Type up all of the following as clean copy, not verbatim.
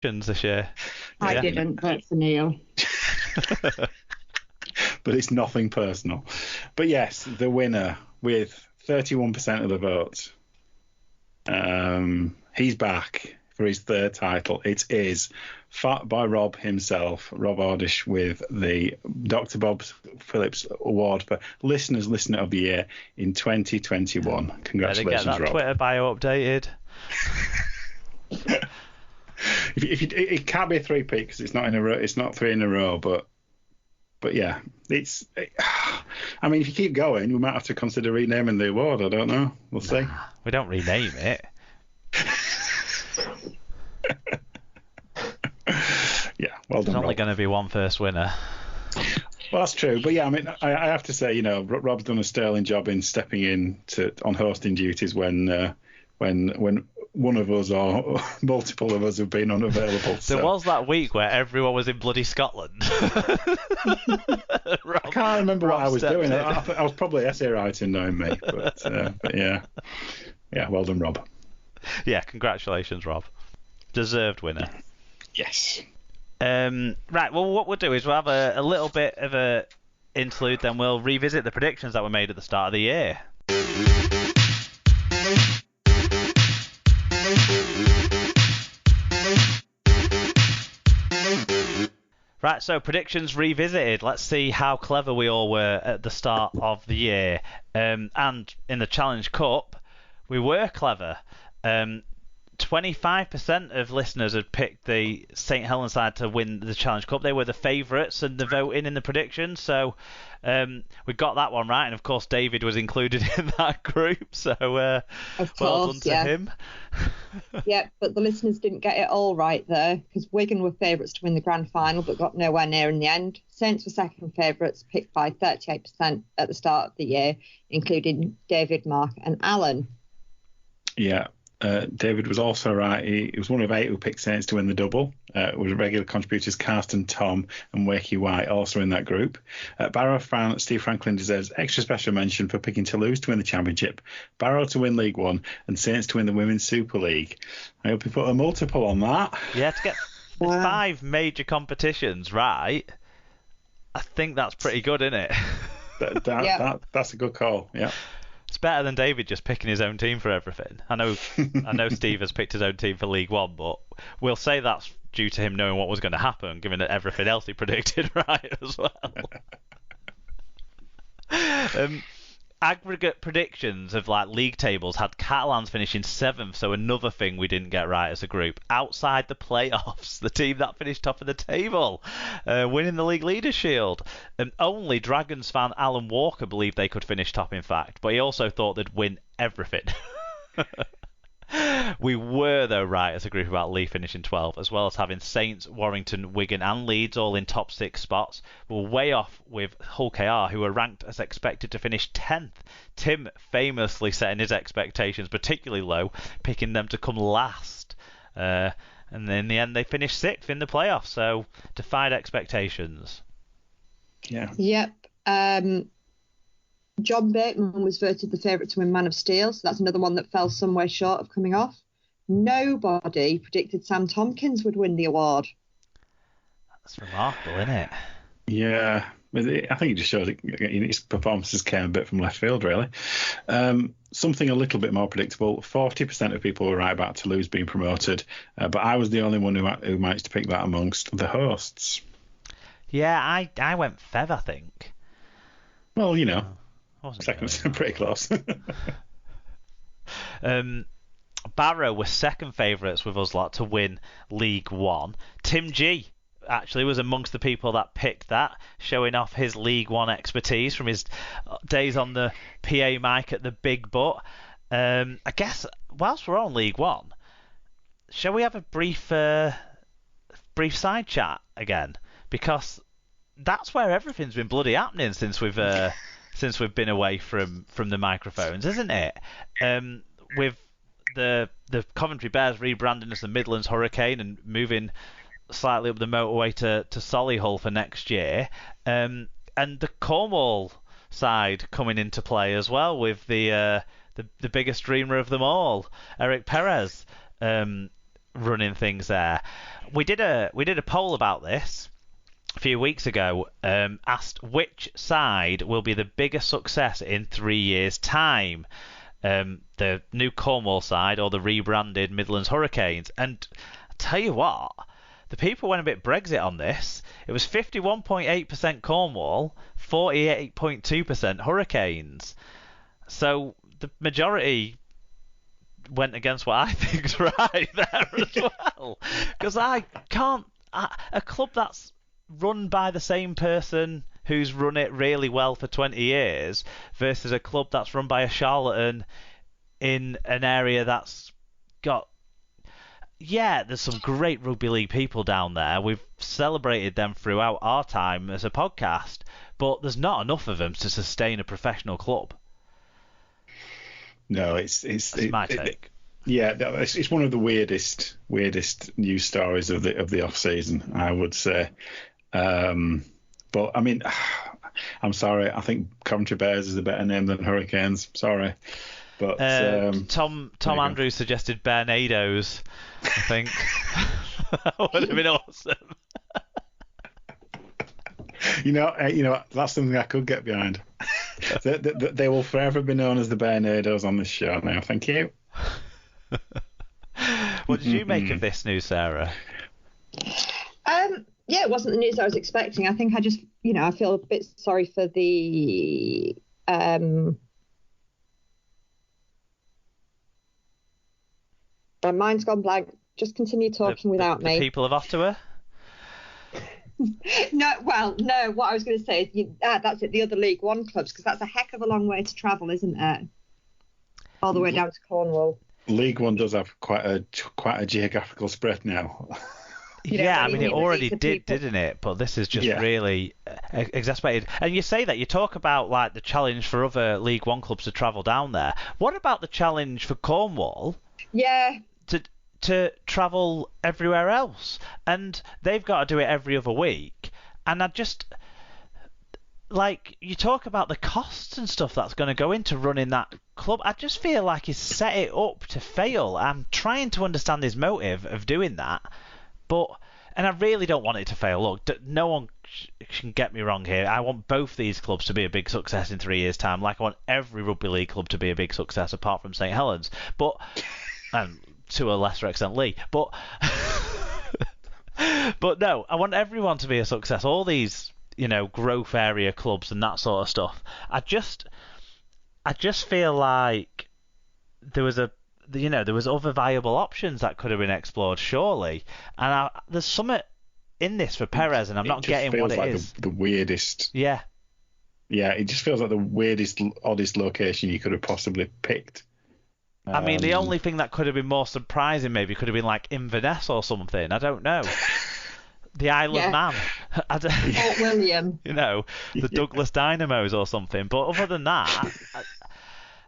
this year. I didn't vote for Neil. But it's nothing personal. But yes, the winner with 31% of the votes. He's back for his third title. It is Fat by Rob himself, Rob Ordish, with the Dr. Bob Phillips Award for Listener of the Year in 2021. Congratulations, get that Rob. Twitter bio updated. It can't be a three-peat because it's not in a row. It's not three in a row, but yeah, I mean, if you keep going, we might have to consider renaming the award. I don't know. We'll see. We don't rename it. Yeah, well done. There's only Rob. going to be one first winner. Well, that's true, but yeah, I mean, I have to say, Rob's done a sterling job in stepping in on hosting duties when one of us or multiple of us have been unavailable. There was that week where everyone was in bloody Scotland. I can't remember what I was doing. I was probably essay writing, knowing me, but yeah, well done, Rob. Yeah, congratulations, Rob. Deserved winner. Yes. Right, well, what we'll do is we'll have a little bit of a interlude, then we'll revisit the predictions that were made at the start of the year. Right, so predictions revisited. Let's see how clever we all were at the start of the year. And in the Challenge Cup, we were clever. 25% of listeners had picked the St Helens side to win the Challenge Cup. They were the favourites in the voting in the predictions, so we got that one right. And of course, David was included in that group, so well done to him. Yeah, but the listeners didn't get it all right there, because Wigan were favourites to win the grand final, but got nowhere near in the end. Saints were second favourites, picked by 38% at the start of the year, including David, Mark, and Alan. Yeah. David was also right. He was one of 8 who picked Saints to win the double. With regular contributors Karsten, Tom, and Wakey White also in that group. Barrow fan Steve Franklin deserves extra special mention for picking Toulouse to win the championship, Barrow to win League One, and Saints to win the Women's Super League. I hope you put a multiple on that. Yeah, to get 5 major competitions right, I think that's pretty good, isn't it? That's a good call. Yeah. It's better than David just picking his own team for everything. I know Steve has picked his own team for League One, but we'll say that's due to him knowing what was going to happen, given that everything else he predicted right as well. Aggregate predictions of league tables had Catalans finishing 7th, so another thing we didn't get right as a group. Outside the playoffs, the team that finished top of the table, winning the League Leaders Shield. Only Dragons fan Alan Walker believed they could finish top, in fact, but he also thought they'd win everything. We were, though, right as a group about Leigh finishing 12th, as well as having Saints, Warrington, Wigan and Leeds all in top 6 spots. We're way off with Hull KR, who were ranked as expected to finish 10th. Tim famously setting his expectations particularly low, picking them to come last. And in the end, they finished 6th in the playoffs, so defied expectations. Yeah. Yep. John Bateman was voted the favourite to win Man of Steel, so that's another one that fell somewhere short of coming off. Nobody predicted Sam Tompkins would win the award. That's remarkable, isn't it? Yeah, I think it just shows his performances came a bit from left field, really. Something a little bit more predictable. 40% of people were right about Toulouse being promoted, but I was the only one who managed to pick that amongst the hosts. Yeah, I went Fev, I think. Well, second, pretty close. Barrow were second favourites with us lot to win League One. Tim G actually was amongst the people that picked that, showing off his League One expertise from his days on the PA mic at the Big Butt. I guess whilst we're on League One, shall we have a brief side chat again? Because that's where everything's been bloody happening since we've been away from the microphones, isn't it? With the Coventry Bears rebranding as the Midlands Hurricane and moving slightly up the motorway to Solihull for next year, and the Cornwall side coming into play as well with the biggest dreamer of them all, Eric Perez, running things there. We did a poll about this a few weeks ago, asked which side will be the biggest success in 3 years' time, the new Cornwall side or the rebranded Midlands Hurricanes. And I tell you what, the people went a bit Brexit on this. It was 51.8% Cornwall, 48.2% Hurricanes. So the majority went against what I think's right there as well. Because I can't... a club that's run by the same person who's run it really well for 20 years versus a club that's run by a charlatan in an area that's got... Yeah, there's some great rugby league people down there. We've celebrated them throughout our time as a podcast, but there's not enough of them to sustain a professional club. No, That's my take. It's one of the weirdest news stories of the off season, I would say. But I mean, I'm sorry. I think Coventry Bears is a better name than Hurricanes. Sorry, but Tom Andrews suggested Bearnados. I think that would have been awesome. You know, that's something I could get behind. They will forever be known as the Bearnados on this show now. Thank you. What did you make of this news, Sarah? Yeah, it wasn't the news I was expecting. I think I just, I feel a bit sorry for the my mind's gone blank. Just continue talking without me. The people of Ottawa? No, what I was going to say is that's it, the other League One clubs, because that's a heck of a long way to travel, isn't it? All the way down to Cornwall. League One does have quite a geographical spread now. Yeah, I mean, it already did, didn't it? But this is just really exacerbated. And you say that, you talk about like the challenge for other League One clubs to travel down there. What about the challenge for Cornwall? Yeah. To travel everywhere else, and they've got to do it every other week. And I just like, you talk about the costs and stuff that's going to go into running that club. I just feel like he's set it up to fail. I'm trying to understand his motive of doing that, and I really don't want it to fail. Look, no one can get me wrong here. I want both these clubs to be a big success in 3 years' time. Like, I want every rugby league club to be a big success, apart from St Helens. But to a lesser extent, Lee. But no, I want everyone to be a success. All these, growth area clubs and that sort of stuff. I just feel like there was other viable options that could have been explored, surely. And there's something in this for Perez, and I'm not getting what it is. The weirdest. Yeah. Yeah, it just feels like the weirdest, oddest location you could have possibly picked. I mean, the only thing that could have been more surprising maybe could have been like Inverness or something. I don't know. The Isle of Man. Fort William. The Douglas Dynamos or something. But other than that,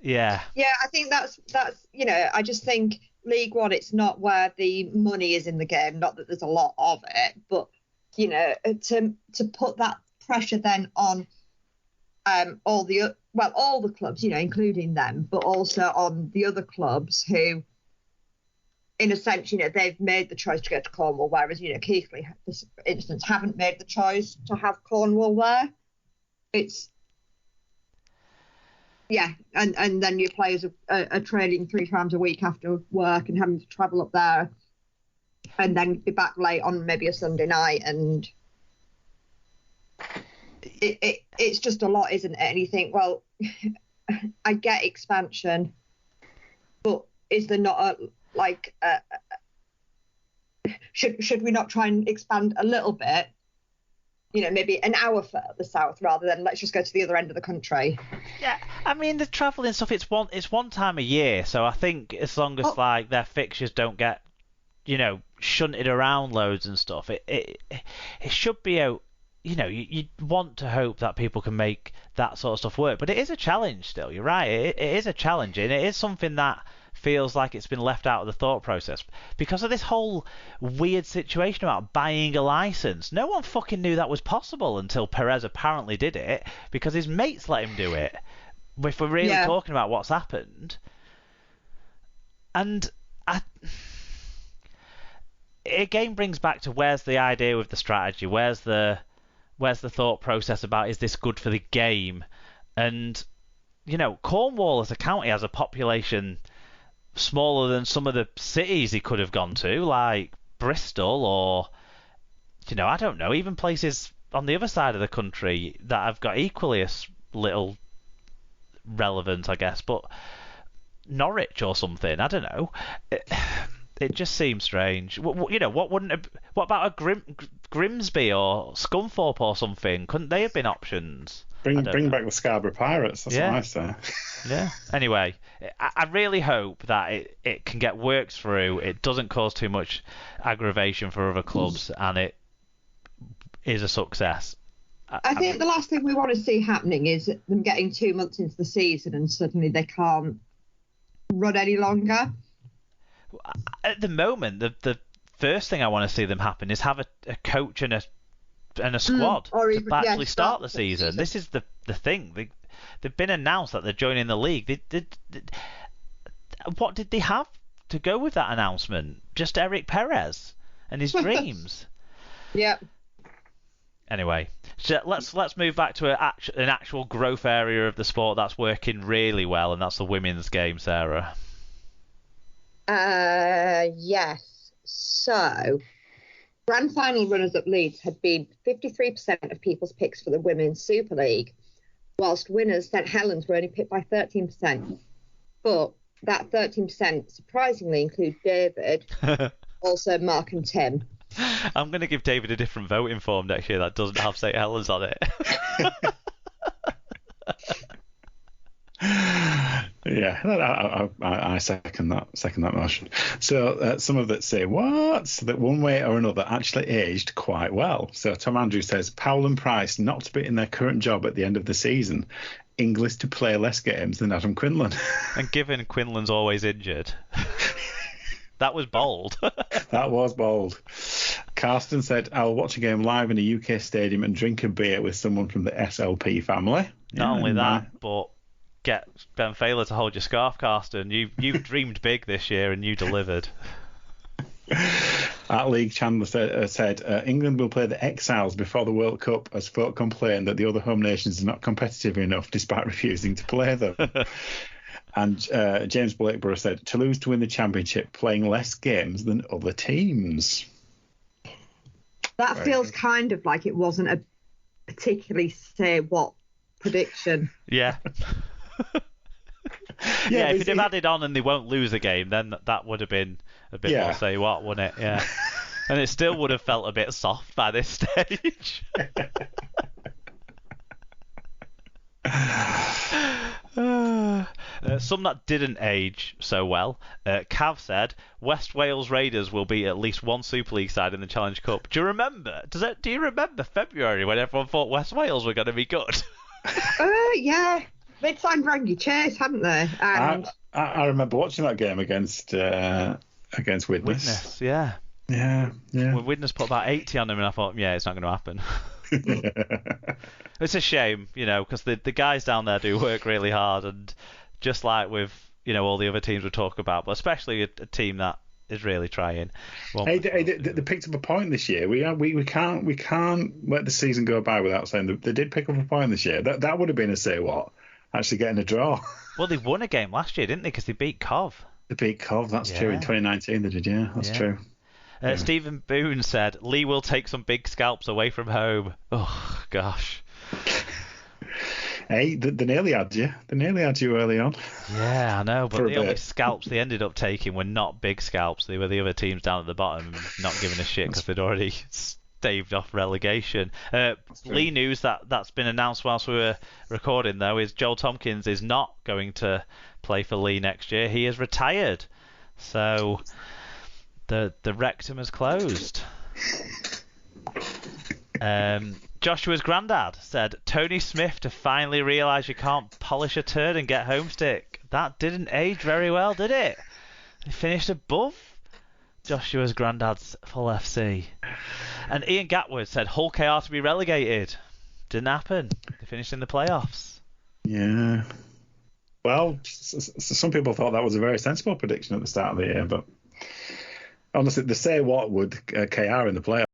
yeah. Yeah, I think that's I just think League One, it's not where the money is in the game. Not that there's a lot of it, but to put that pressure then on all the clubs, including them, but also on the other clubs who, in a sense, they've made the choice to go to Cornwall, whereas, Keighley, for instance, haven't made the choice to have Cornwall there. It's, and then your players are training 3 times a week after work and having to travel up there and then be back late on maybe a Sunday night, and it's just a lot, isn't it? And you think, well, I get expansion, but is there not should we not try and expand a little bit? Maybe an hour further south rather than let's just go to the other end of the country. Yeah, I mean, the travelling stuff, it's one time a year, so I think as long as their fixtures don't get shunted around loads and stuff, it should be out. You want to hope that people can make that sort of stuff work, but it is a challenge still. You're right, it is a challenge, and it is something that feels like it's been left out of the thought process because of this whole weird situation about buying a license. No one fucking knew that was possible until Perez apparently did it because his mates let him do it. If we're really talking about what's happened, and again brings back to where's the idea with the strategy? Where's the thought process about is this good for the game? And Cornwall as a county has a population smaller than some of the cities he could have gone to, like Bristol or I don't know, even places on the other side of the country that have got equally as little relevance, I guess, but Norwich or something, I don't know. It just seems strange. What about a Grimsby or Scunthorpe or something? Couldn't they have been options? Bring back the Scarborough Pirates. That's what I say. Yeah. Anyway, I really hope that it can get worked through. It doesn't cause too much aggravation for other clubs, and it is a success. I think the last thing we want to see happening is them getting 2 months into the season and suddenly they can't run any longer. At the moment, the first thing I want to see them happen is have a coach and a squad to actually start the season. This is the thing. They've been announced that they're joining the league. What did they have to go with that announcement? Just Eric Perez and his dreams. Yeah. Anyway, so let's move back to an actual growth area of the sport that's working really well, and that's the women's game, Sarah. Yes. So, grand final runners-up Leeds had been 53% of people's picks for the Women's Super League, whilst winners St Helens were only picked by 13%. But that 13% surprisingly include David, also Mark and Tim. I'm going to give David a different voting form next year that doesn't have St Helens on it. Yeah, I second that motion. So some of that say that one way or another actually aged quite well. So Tom Andrews says Powell and Price not to be in their current job at the end of the season. Inglis to play less games than Adam Quinlan. And given Quinlan's always injured. That was bold. That was bold. Karsten said, I'll watch a game live in a UK stadium and drink a beer with someone from the SLP family. Not only that, but get Ben Failer to hold your scarf, Karsten. You've dreamed big this year and you delivered. At League Chandler said England will play the Exiles before the World Cup as folk complain that the other home nations are not competitive enough despite refusing to play them. And James Blakeborough said, Toulouse to win the championship playing less games than other teams. That feels kind of like it wasn't a particularly say what prediction. Yeah. Yeah, if you'd have added on and they won't lose a game, then that would have been a bit more say what, wouldn't it? Yeah. And it still would have felt a bit soft by this stage. Some that didn't age so well. Cav said West Wales Raiders will be at least one Super League side in the Challenge Cup. Do you remember? Do you remember February when everyone thought West Wales were going to be good? Yeah, they'd signed Rangy Chase, hadn't they? And I remember watching that game against Widnes. Widnes, yeah. Yeah. When Widnes put about 80 on them, and I thought, yeah, it's not going to happen. It's a shame, because the guys down there do work really hard, and just like with all the other teams we talk about, but especially a team that is really trying. They picked up a point this year. We can't let the season go by without saying that they did pick up a point this year. That would have been a say what, actually getting a draw. Well, they won a game last year, didn't they? Because they beat Cov. They beat Cov. That's true. In 2019 they did. Yeah, that's true. Stephen Boone said Lee will take some big scalps away from home. Oh gosh. Hey, they nearly had you. They nearly had you early on. Yeah, I know, but the only scalps they ended up taking were not big scalps. They were the other teams down at the bottom, not giving a shit because they'd already staved off relegation. Lee news that's been announced whilst we were recording, though, is Joel Tompkins is not going to play for Lee next year. He is retired. So the rectum is closed. Joshua's granddad said, Tony Smith to finally realise you can't polish a turd and get homestick. That didn't age very well, did it? They finished above Joshua's granddad's full FC. And Ian Gatwood said Hull KR to be relegated. Didn't happen. They finished in the playoffs. Yeah. Well, some people thought that was a very sensible prediction at the start of the year, but Honestly, the say what would KR in the playoffs.